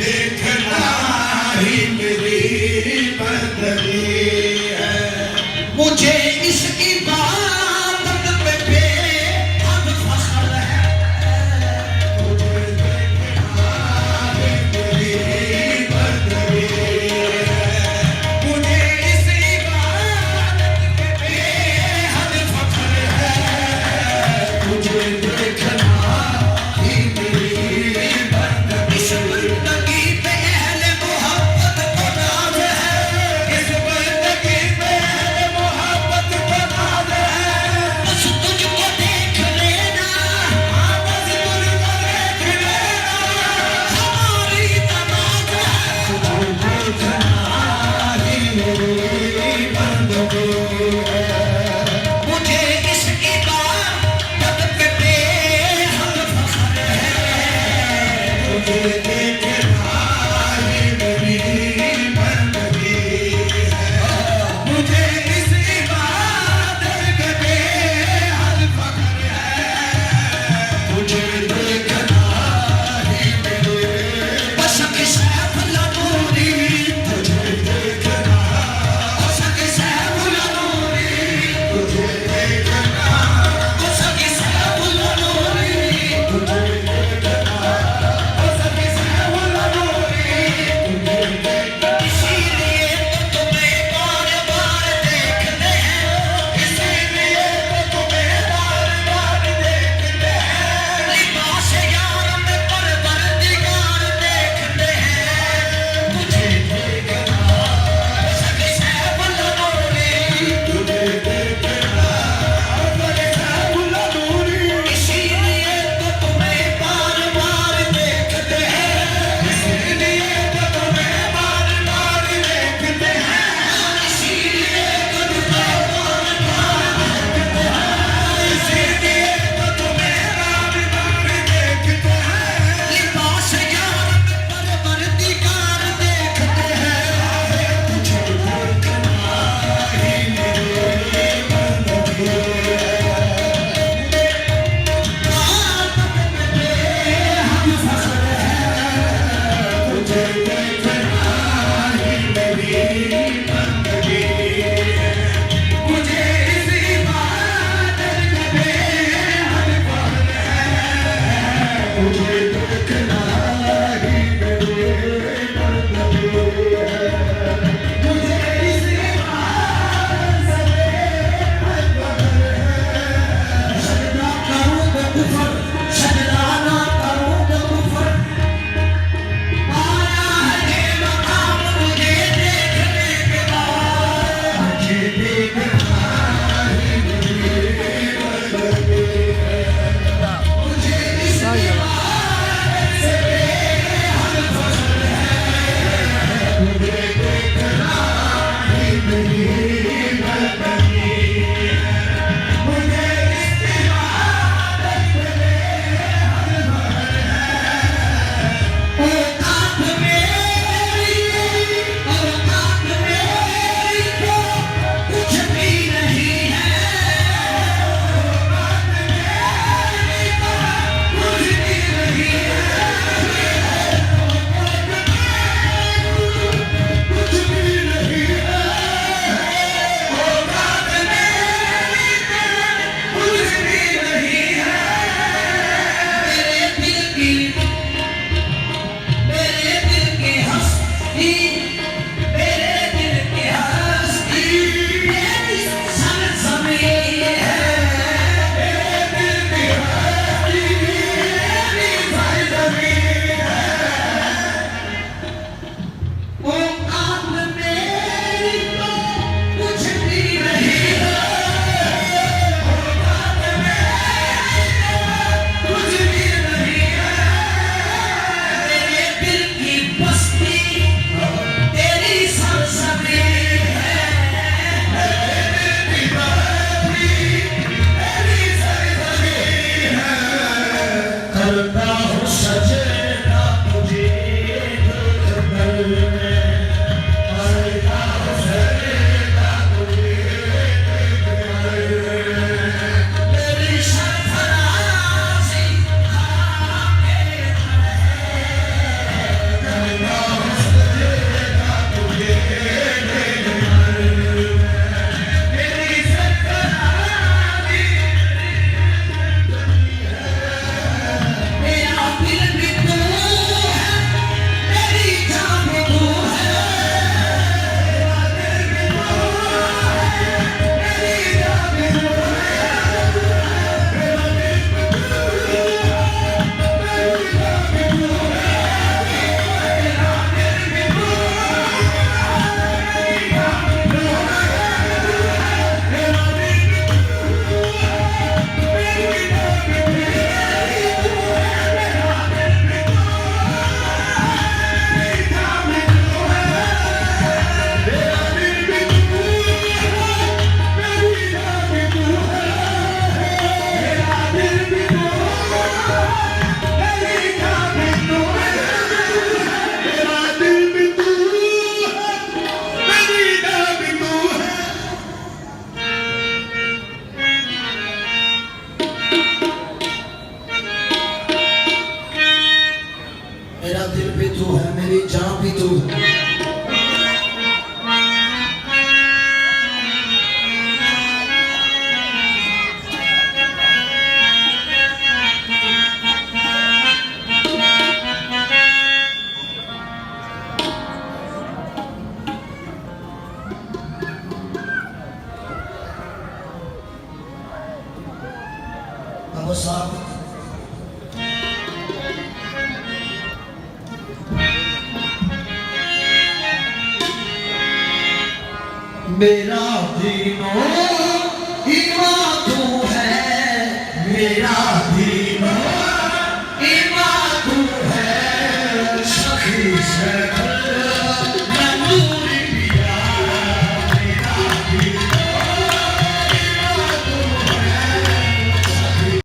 देखना ही मेरी बंदगी है। मुझे इस इबादत पे बेहद फख्र है। मुझे देखना ही मेरी बंदगी है। मुझे इस इबादत पे बेहद फख्र है। मुझे देखना ही मेरी बंदगी। इस बंदगी पे अहले मोहब्बत को नाज है। इस बंदगी पे अहले मोहब्बत को नाज है। बस तुझको देख लेना, हाँ बस तुझको देख लेना हमारी तमाम है। तुझे देखना ही मेरी बंदगी है। मुझे इस इबादत पे बेहद फख्र है। मुझे देखना ही मेरी बंदगी है। मुझे इस इबादत पे बेहद फख्र है। मुझे देखना ही मेरी बशक सैफ लनूरी। तुझे देखना बशक सैफ लनूरी। तुझे देखना बशक सैफ लनूरी। तुझे देखना बशक सैफ लनूरी। तुझे देखना इसीलिए तो तुम्हें बार बार देखते हैं। इसीलिए तो तुम्हें बार बार देखते हैं। लिबास यार में परवरदिगार देखते हैं। मुझे देखना बशक सैफ लनूरी। तुझे देखना बशक सैफ लनूरी। इसीलिए तो तुम्हें बार बार देखते हैं। इसीलिए तो तुम्हें बार बार देखते हैं। इसीलिए तो तुम्हें बार बार देखते हैं। इसीलिए तो तुम्हें बार बार देखते हैं। लिबास यार में परवरदिगार देखते हैं। तुझे देखना ही मेरी बंदगी है। बेहद फख्र है। तुझे देखना ही मेरी बंदगी है। मुझे इस इबादत पे बेहद फख्र है। मुझे देखना ही मेरी बंदगी है। मुझे इस इबादत से बेहद फख्र है। सजदा करूं तो कुफर, सजदा ना करूं तो कुफर। आया है ये मकाम मुझे देखने के बाद। मुझे देखना ही मेरी बंदगी है। मुझे इस इबादत से बेहद फख्र है। मुझे देखना ही मेरी बंदगी है। मुझे इस इबादत से बेहद फख्र है। औकात मेरी औकात मेरी तो कुछ भी नहीं है। औकात मेरी तो कुछ भी नहीं है। कुछ भी नहीं है। औकात मेरी तो कुछ भी नहीं है। मेरे दिल की हस्ती, मेरे दिल की हस्ती मेरी सरज़मीं है। मेरे दिल की हस्ती मेरी सरज़मीं है। औकात मेरी तो कुछ भी नहीं है। औकात मेरी तो कुछ भी नहीं है। मेरे दिल की बस्ती तेरी सरज़मीं है। मेरे दिल की बस्ती तेरी सरज़मीं है। करता हूँ सजदा तुझे दिल में। करता हूँ सजदा तुझे दिल में। मेरी सरफराज़ी खाके नमस्कार। मेरा दीनो ईमान तू है, मेरा